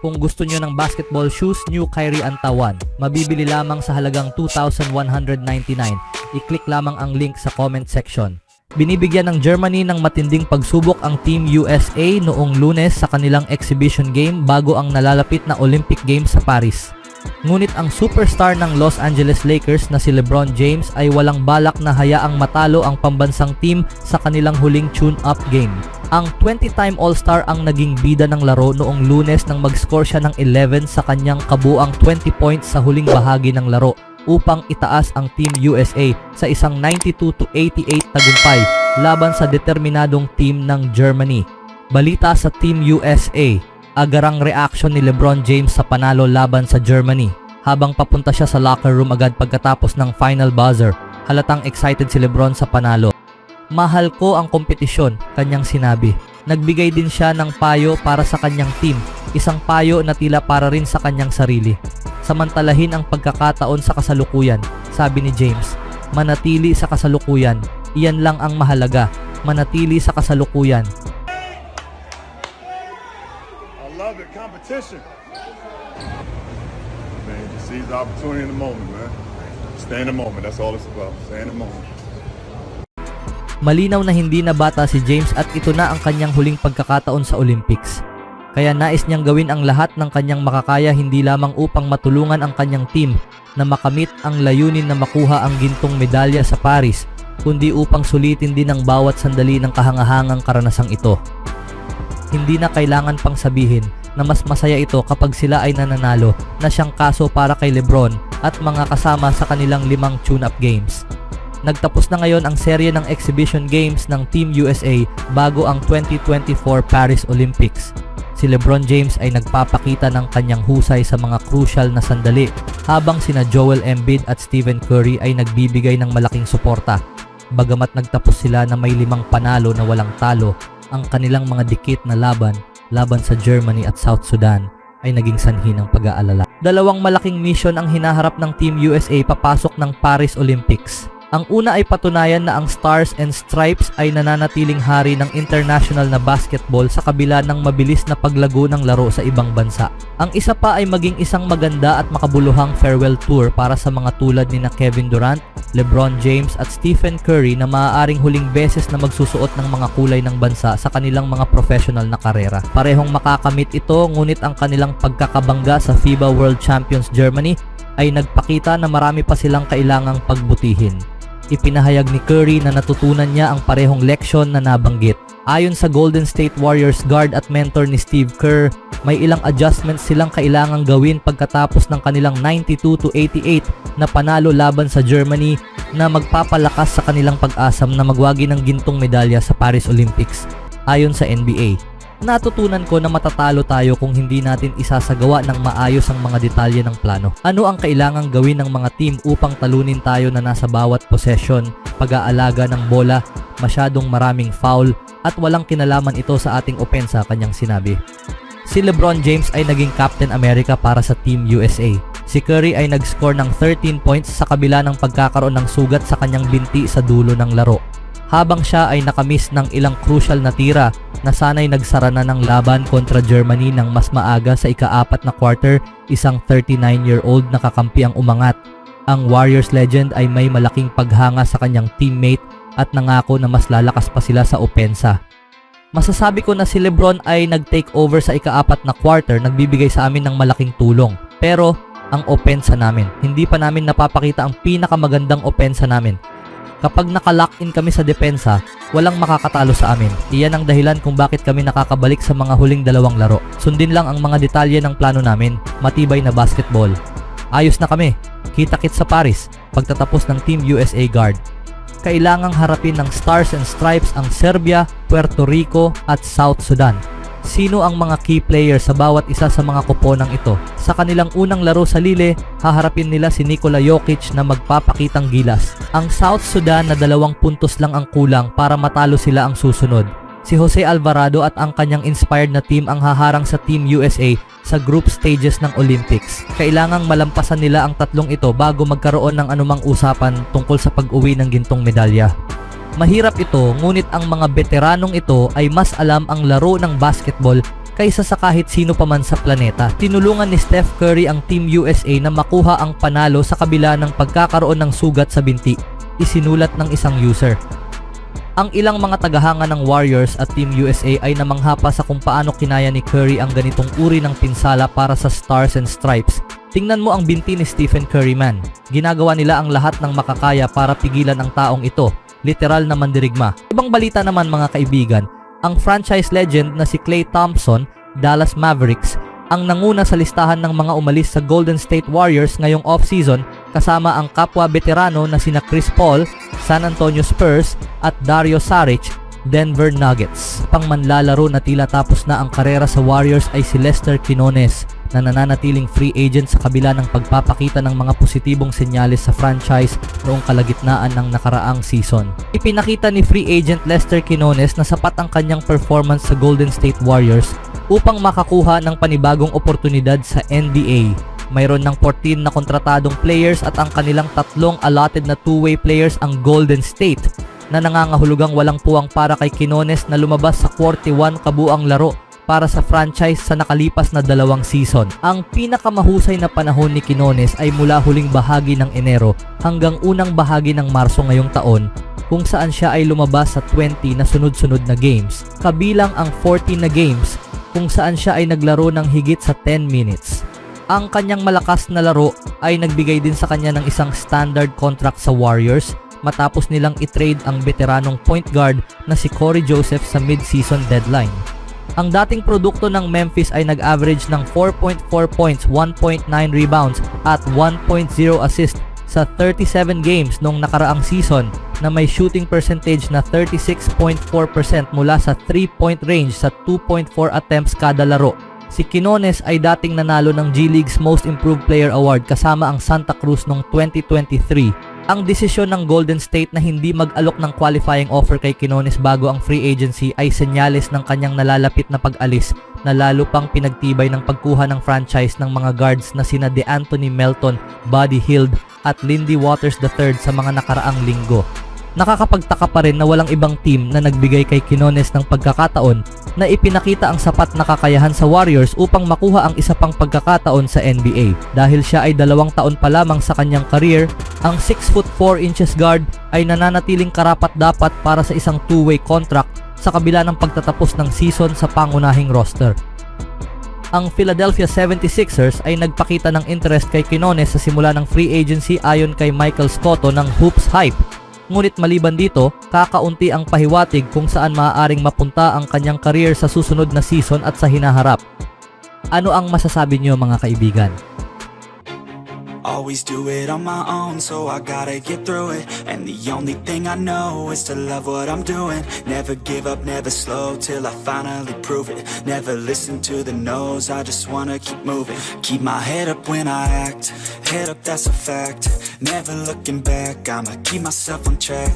Kung gusto nyo ng basketball shoes, New Kyrie Antawan. Mabibili lamang sa halagang 2,199. I-click lamang ang link sa comment section. Binibigyan ng Germany ng matinding pagsubok ang Team USA noong Lunes sa kanilang exhibition game bago ang nalalapit na Olympic Games sa Paris. Ngunit ang superstar ng Los Angeles Lakers na si LeBron James ay walang balak na hayaang matalo ang pambansang team sa kanilang huling tune-up game. Ang 20-time All-Star ang naging bida ng laro noong Lunes nang mag-score siya ng 11 sa kanyang kabuang 20 points sa huling bahagi ng laro upang itaas ang Team USA sa isang 92-88 tagumpay laban sa determinadong team ng Germany. Balita sa Team USA, agarang reaksyon ni LeBron James sa panalo laban sa Germany. Habang papunta siya sa locker room agad pagkatapos ng final buzzer, halatang excited si LeBron sa panalo. Mahal ko ang kompetisyon, kanyang sinabi. Nagbigay din siya ng payo para sa kanyang team, isang payo na tila para rin sa kanyang sarili. Samantalahin ang pagkakataon sa kasalukuyan, sabi ni James. Manatili sa kasalukuyan, iyan lang ang mahalaga, manatili sa kasalukuyan. I love it, competition. Man, just seize the opportunity in the moment, man. Stay in the moment, that's all it's about. Stay in the moment. Malinaw na hindi na bata si James at ito na ang kanyang huling pagkakataon sa Olympics. Kaya nais niyang gawin ang lahat ng kanyang makakaya hindi lamang upang matulungan ang kanyang team na makamit ang layunin na makuha ang gintong medalya sa Paris, kundi upang sulitin din ang bawat sandali ng kahangahangang karanasang ito. Hindi na kailangan pang sabihin na mas masaya ito kapag sila ay nananalo na siyang kaso para kay LeBron at mga kasama sa kanilang 5 tune-up games. Nagtapos na ngayon ang serye ng exhibition games ng Team USA bago ang 2024 Paris Olympics. Si LeBron James ay nagpapakita ng kanyang husay sa mga crucial na sandali habang sina Joel Embiid at Stephen Curry ay nagbibigay ng malaking suporta. Bagamat nagtapos sila na may 5 panalo na walang talo, ang kanilang mga dikit na laban sa Germany at South Sudan ay naging sanhi ng pag-aalala. 2 malaking mission ang hinaharap ng Team USA papasok ng Paris Olympics. Ang una ay patunayan na ang Stars and Stripes ay nananatiling hari ng international na basketball sa kabila ng mabilis na paglago ng laro sa ibang bansa. Ang isa pa ay maging isang maganda at makabuluhang farewell tour para sa mga tulad ni Kevin Durant, LeBron James at Stephen Curry na maaaring huling beses na magsusuot ng mga kulay ng bansa sa kanilang mga professional na karera. Parehong makakamit ito, ngunit ang kanilang pagkakabangga sa FIBA World Champions Germany ay nagpakita na marami pa silang kailangang pagbutihin. Ipinahayag ni Curry na natutunan niya ang parehong leksyon na nabanggit. Ayon sa Golden State Warriors guard at mentor ni Steve Kerr, may ilang adjustments silang kailangang gawin pagkatapos ng kanilang 92-88 na panalo laban sa Germany na magpapalakas sa kanilang pag-asam na magwagi ng gintong medalya sa Paris Olympics. Ayon sa NBA, natutunan ko na matatalo tayo kung hindi natin isasagawa ng maayos ang mga detalye ng plano. Ano ang kailangang gawin ng mga team upang talunin tayo na nasa bawat possession, pag-aalaga ng bola, masyadong maraming foul, at walang kinalaman ito sa ating opensa, kanyang sinabi. Si LeBron James ay naging Captain America para sa Team USA. Si Curry ay nag-score ng 13 points sa kabila ng pagkakaroon ng sugat sa kanyang binti sa dulo ng laro. Habang siya ay nakamiss ng ilang crucial na tira na sana'y nagsara na ng laban kontra Germany ng mas maaga sa ika-4 na quarter, isang 39-year-old na kakampi ang umangat. Ang Warriors legend ay may malaking paghanga sa kanyang teammate at nangako na mas lalakas pa sila sa opensa. Masasabi ko na si LeBron ay nag-take over sa ika-4 na quarter, nagbibigay sa amin ng malaking tulong. Pero ang opensa namin, hindi pa namin napapakita ang pinakamagandang opensa namin. Kapag naka-lock in kami sa depensa, walang makakatalo sa amin. Iyan ang dahilan kung bakit kami nakakabalik sa mga huling 2 laro. Sundin lang ang mga detalye ng plano namin, matibay na basketball. Ayos na kami, kita-kits sa Paris, pagtatapos ng Team USA guard. Kailangang harapin ng Stars and Stripes ang Serbia, Puerto Rico at South Sudan. Sino ang mga key players sa bawat isa sa mga koponang ito? Sa kanilang unang laro sa Lille, haharapin nila si Nikola Jokic na magpapakitang gilas. Ang South Sudan na 2 puntos lang ang kulang para matalo sila ang susunod. Si Jose Alvarado at ang kanyang inspired na team ang haharang sa Team USA sa group stages ng Olympics. Kailangang malampasan nila ang 3 ito bago magkaroon ng anumang usapan tungkol sa pag-uwi ng gintong medalya. Mahirap ito, ngunit ang mga veteranong ito ay mas alam ang laro ng basketball kaysa sa kahit sino pa man sa planeta. Tinulungan ni Steph Curry ang Team USA na makuha ang panalo sa kabila ng pagkakaroon ng sugat sa binti, isinulat ng isang user. Ang ilang mga tagahanga ng Warriors at Team USA ay namangha pa sa kung paano kinaya ni Curry ang ganitong uri ng pinsala para sa Stars and Stripes. Tingnan mo ang binti ni Stephen Curry, man. Ginagawa nila ang lahat ng makakaya para pigilan ang taong ito. Literal na mandirigma. Ibang balita naman mga kaibigan, ang franchise legend na si Klay Thompson, Dallas Mavericks, ang nanguna sa listahan ng mga umalis sa Golden State Warriors ngayong off-season kasama ang kapwa veterano na sina Chris Paul, San Antonio Spurs at Dario Saric, Denver Nuggets. Pangmanlalaro na tila tapos na ang karera sa Warriors ay si Lester Quinones na nananatiling free agent sa kabila ng pagpapakita ng mga positibong senyales sa franchise noong kalagitnaan ng nakaraang season. Ipinakita ni free agent Lester Quinones na sapat ang kanyang performance sa Golden State Warriors upang makakuha ng panibagong oportunidad sa NBA. Mayroon ng 14 na kontratadong players at ang kanilang tatlong allotted na two-way players ang Golden State na nangangahulugang walang puwang para kay Quinones na lumabas sa 41 kabuang laro para sa franchise sa nakalipas na 2 season. Ang pinakamahusay na panahon ni Quinones ay mula huling bahagi ng Enero hanggang unang bahagi ng Marso ngayong taon, kung saan siya ay lumabas sa 20 na sunod-sunod na games, kabilang ang 14 na games kung saan siya ay naglaro ng higit sa 10 minutes. Ang kanyang malakas na laro ay nagbigay din sa kanya ng isang standard contract sa Warriors matapos nilang i-trade ang veteranong point guard na si Corey Joseph sa mid-season deadline. Ang dating produkto ng Memphis ay nag-average ng 4.4 points, 1.9 rebounds at 1.0 assist sa 37 games noong nakaraang season na may shooting percentage na 36.4% mula sa 3-point range sa 2.4 attempts kada laro. Si Quinones ay dating nanalo ng G League's Most Improved Player Award kasama ang Santa Cruz noong 2023. Ang desisyon ng Golden State na hindi mag-alok ng qualifying offer kay Quinones bago ang free agency ay senyales ng kanyang nalalapit na pag-alis na lalo pang pinagtibay ng pagkuha ng franchise ng mga guards na sina DeAnthony Melton, Buddy Hield at Lindy Waters III sa mga nakaraang linggo. Nakakapagtaka pa rin na walang ibang team na nagbigay kay Quinones ng p'gkakataon na ipinakita ang sapat na kakayahan sa Warriors upang makuha ang isa pang pagkakataon sa NBA. Dahil siya ay 2 taon pa lamang sa kanyang career, ang 6'4" guard ay nananatiling karapat-dapat para sa isang two-way contract sa kabila ng pagtatapos ng season sa pangunahing roster. Ang Philadelphia 76ers ay nagpakita ng interest kay Quinones sa simula ng free agency ayon kay Michael Scotto ng Hoops Hype. Ngunit maliban dito, kakaunti ang pahiwatig kung saan maaaring mapunta ang kanyang career sa susunod na season at sa hinaharap. Ano ang masasabi niyo mga kaibigan? Always do it on my own, so I gotta get through it. And the only thing I know is to love what I'm doing. Never give up, never slow, till I finally prove it. Never listen to the no's, I just wanna keep moving. Keep my head up when I act, head up, that's a fact. Never looking back, I'ma keep myself on track.